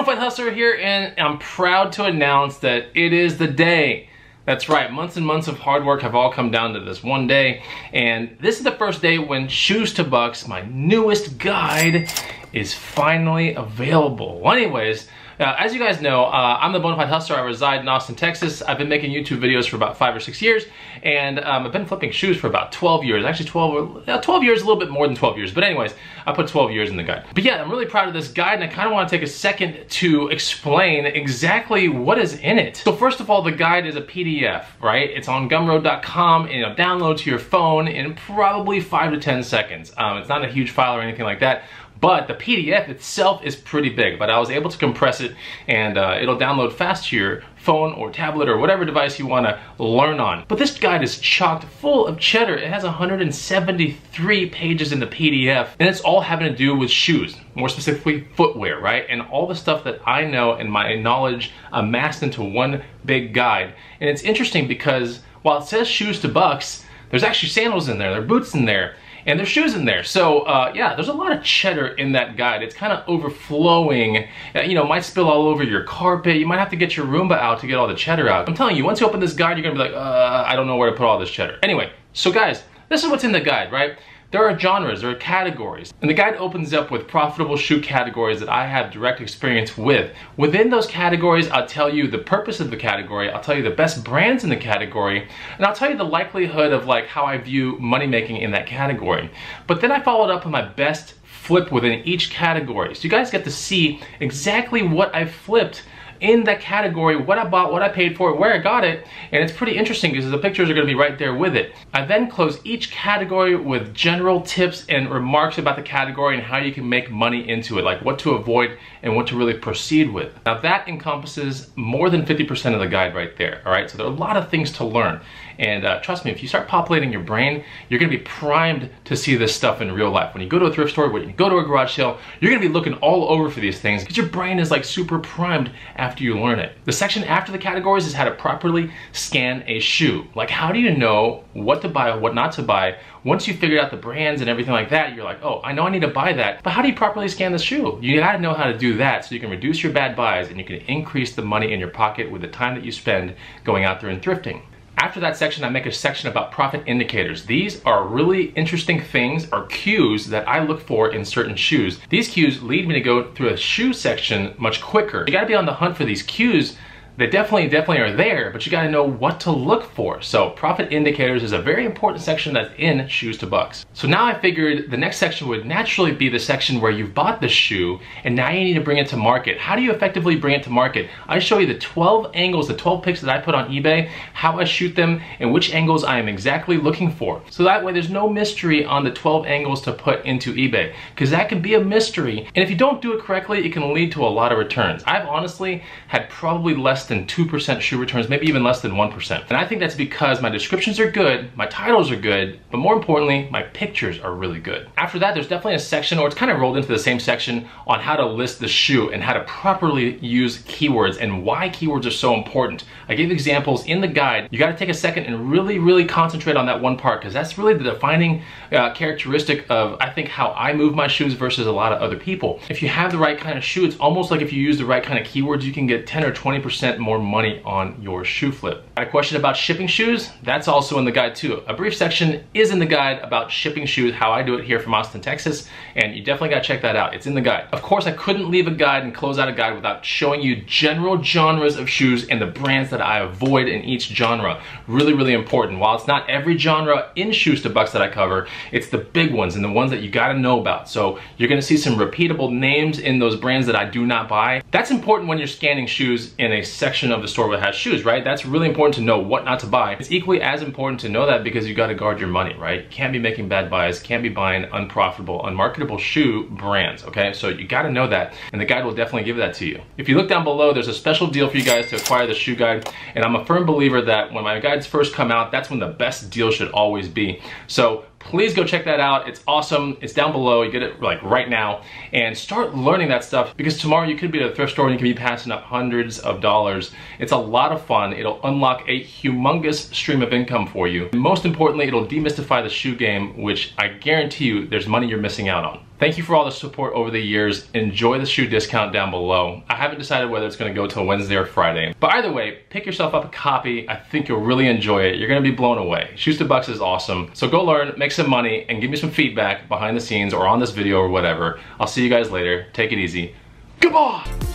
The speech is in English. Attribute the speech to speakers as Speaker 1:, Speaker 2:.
Speaker 1: Bonafide Hustler here, and I'm proud to announce that it is the day. That's right, months and months of hard work have all come down to this one day, and this is the first day when Shoes to Bucks, my newest guide, is finally available. Well, anyways, as you guys know, I'm the Bonafide Hustler. I reside in Austin, Texas. I've been making YouTube videos for about 5 or 6 years, and I've been flipping shoes for about 12 years. Actually, 12 years, a little bit more than 12 years. But anyways, I put 12 years in the guide. But yeah, I'm really proud of this guide, and I kind of want to take a second to explain exactly what is in it. So first of all, the guide is a PDF, right? It's on Gumroad.com, and it'll download to your phone in probably 5 to 10 seconds. It's not a huge file or anything like that. But the PDF itself is pretty big, but I was able to compress it, and it'll download fast to your phone or tablet or whatever device you want to learn on. But this guide is chocked full of cheddar. It has 173 pages in the PDF, and it's all having to do with shoes, more specifically footwear, right? And all the stuff that I know and my knowledge amassed into one big guide. And it's interesting because while it says Shoes to Bucks, there's actually sandals in there, there are boots in there, and there's shoes in there. So yeah, there's a lot of cheddar in that guide. It's kind of overflowing. You know, might spill all over your carpet. You might have to get your Roomba out to get all the cheddar out. I'm telling you, once you open this guide, you're gonna be like, I don't know where to put all this cheddar. Anyway, so guys, this is what's in the guide, right? There are genres, there are categories. And the guide opens up with profitable shoe categories that I have direct experience with. Within those categories, I'll tell you the purpose of the category, I'll tell you the best brands in the category, and I'll tell you the likelihood of like how I view money making in that category. But then I followed up with my best flip within each category. So you guys get to see exactly what I flipped in that category, what I bought, what I paid for it, where I got it, and it's pretty interesting because the pictures are gonna be right there with it. I then close each category with general tips and remarks about the category and how you can make money into it, like what to avoid and what to really proceed with. Now that encompasses more than 50% of the guide right there, all right? So there are a lot of things to learn. And trust me, if you start populating your brain, you're gonna be primed to see this stuff in real life. When you go to a thrift store, when you go to a garage sale, you're gonna be looking all over for these things because your brain is like super primed after you learn it. The section after the categories is how to properly scan a shoe. Like, how do you know what to buy, what not to buy? Once you figured out the brands and everything like that, you're like, oh, I know I need to buy that, but how do you properly scan the shoe? You gotta know how to do that so you can reduce your bad buys and you can increase the money in your pocket with the time that you spend going out there and thrifting. After that section, I make a section about profit indicators. These are really interesting things or cues that I look for in certain shoes. These cues lead me to go through a shoe section much quicker. You gotta be on the hunt for these cues. They definitely are there, but you gotta know what to look for. So profit indicators is a very important section that's in Shoes to Bucks. So now I figured the next section would naturally be the section where you've bought the shoe and now you need to bring it to market. How do you effectively bring it to market? I show you the 12 angles, the 12 pics that I put on eBay, how I shoot them, and which angles I am exactly looking for. So that way there's no mystery on the 12 angles to put into eBay, because that can be a mystery. And if you don't do it correctly, it can lead to a lot of returns. I've honestly had probably less than 2% shoe returns, maybe even less than 1%. And I think that's because my descriptions are good, my titles are good, but more importantly, my pictures are really good. After that, there's definitely a section, or it's kind of rolled into the same section, on how to list the shoe and how to properly use keywords and why keywords are so important. I gave examples in the guide. You gotta take a second and really concentrate on that one part, because that's really the defining characteristic of, I think, how I move my shoes versus a lot of other people. If you have the right kind of shoe, it's almost like if you use the right kind of keywords, you can get 10 or 20% more money on your shoe flip. Got a question about shipping shoes? That's also in the guide too. A brief section is in the guide about shipping shoes, how I do it here from Austin, Texas, and you definitely gotta check that out. It's in the guide. Of course, I couldn't leave a guide and close out a guide without showing you general genres of shoes and the brands that I avoid in each genre. Really important. While it's not every genre in Shoes to Bucks that I cover, it's the big ones and the ones that you gotta know about. So you're gonna see some repeatable names in those brands that I do not buy. That's important when you're scanning shoes in a section of the store that has shoes, right? That's really important to know what not to buy. It's equally as important to know that because you gotta guard your money, right? You can't be making bad buys, can't be buying unprofitable, unmarketable shoe brands, okay? So you gotta know that, and the guide will definitely give that to you. If you look down below, there's a special deal for you guys to acquire the shoe guide, and I'm a firm believer that when my guides first come out, that's when the best deal should always be. So please go check that out. It's awesome. It's down below. You get it like right now, and start learning that stuff, because tomorrow you could be at a thrift store and you can be passing up hundreds of dollars. It's a lot of fun. It'll unlock a humongous stream of income for you. And most importantly, it'll demystify the shoe game, which I guarantee you there's money you're missing out on. Thank you for all the support over the years. Enjoy the shoe discount down below. I haven't decided whether it's gonna go till Wednesday or Friday. But either way, pick yourself up a copy. I think you'll really enjoy it. You're gonna be blown away. Shoes to Bucks is awesome. So go learn, make some money, and give me some feedback behind the scenes or on this video or whatever. I'll see you guys later. Take it easy. Goodbye!